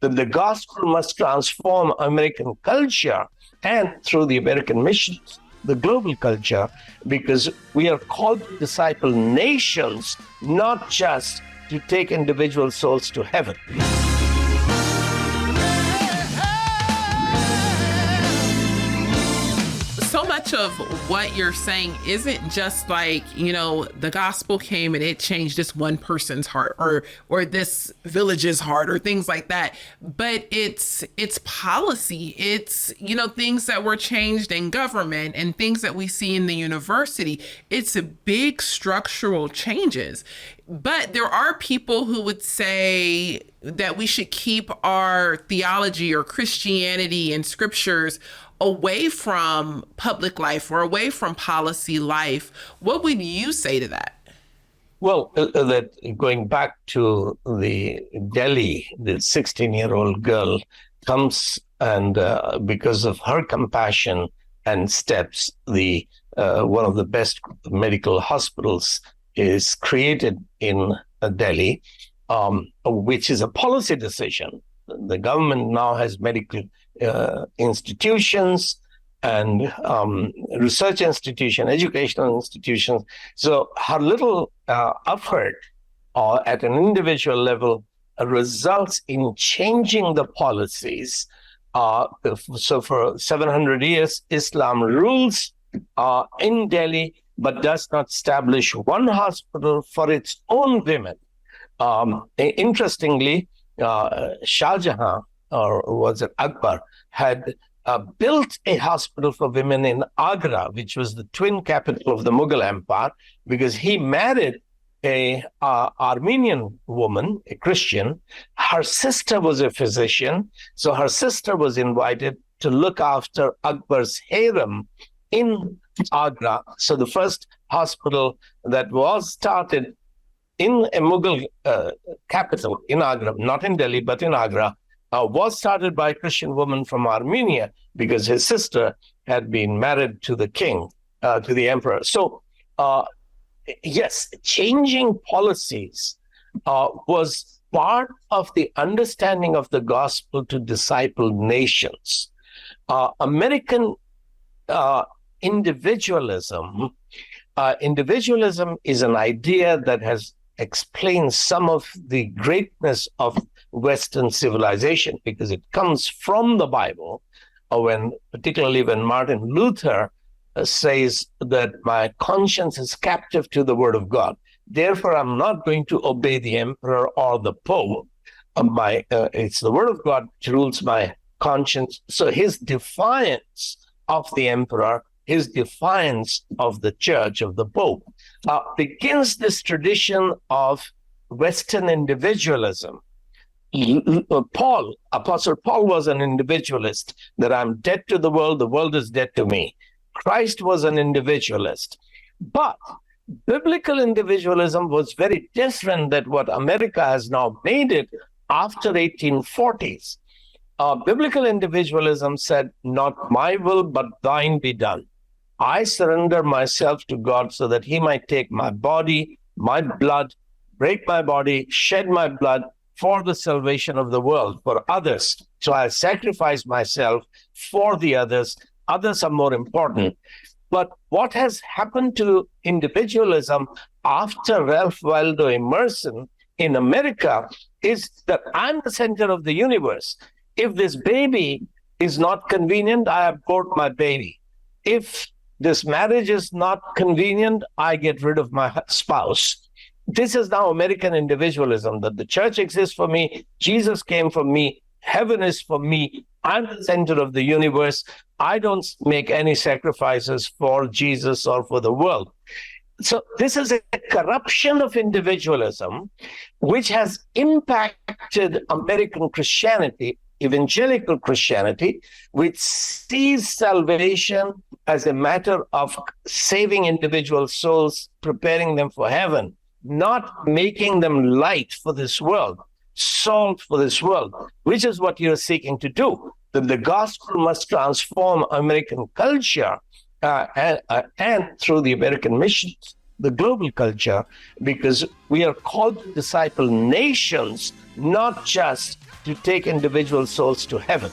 that the gospel must transform American culture and through the American missions, the global culture, because we are called to disciple nations, not just to take individual souls to heaven. So much of what you're saying isn't just like, the gospel came and it changed this one person's heart or this village's heart or things like that. But it's policy. It's, things that were changed in government and things that we see in the university. It's a big structural changes. But there are people who would say that we should keep our theology or Christianity and scriptures away from public life or away from policy life. What would you say to that? Well, that going back to the Delhi, the 16-year-old girl comes and because of her compassion and steps, the one of the best medical hospitals is created in Delhi, which is a policy decision. The government now has medical institutions and research institutions, educational institutions. So her little effort at an individual level results in changing the policies. So for 700 years, Islam rules in Delhi, but does not establish one hospital for its own women. Interestingly, Shah Jahan, or was it Akbar, had built a hospital for women in Agra, which was the twin capital of the Mughal Empire, because he married a Armenian woman, a Christian. Her sister was a physician, so her sister was invited to look after Akbar's harem in Agra. So the first hospital that was started in a Mughal capital in Agra, not in Delhi, but in Agra, was started by a Christian woman from Armenia because his sister had been married to the king, to the emperor. So, yes, changing policies was part of the understanding of the gospel to disciple nations. American individualism is an idea that has explained some of the greatness of Western civilization because it comes from the Bible, particularly when Martin Luther says that my conscience is captive to the word of God. Therefore, I'm not going to obey the emperor or the pope. It's the word of God which rules my conscience. So his defiance of the emperor, his defiance of the church, of the pope, begins this tradition of Western individualism. Apostle Paul was an individualist, that I'm dead to the world is dead to me. Christ was an individualist. But biblical individualism was very different than what America has now made it after 1840s. Biblical individualism said, not my will, but thine be done. I surrender myself to God so that he might take my body, my blood, break my body, shed my blood for the salvation of the world, for others. So I sacrifice myself for the others. Others are more important. But what has happened to individualism after Ralph Waldo Emerson in America is that I'm the center of the universe. If this baby is not convenient, I abort my baby. If this marriage is not convenient, I get rid of my spouse. This is now American individualism, that the church exists for me, Jesus came for me, heaven is for me, I'm the center of the universe. I don't make any sacrifices for Jesus or for the world. So this is a corruption of individualism, which has impacted American Christianity, evangelical Christianity, which sees salvation as a matter of saving individual souls, preparing them for heaven, not making them light for this world, salt for this world, which is what you're seeking to do. The gospel must transform American culture and through the American missions, the global culture, because we are called to disciple nations, not just to take individual souls to heaven.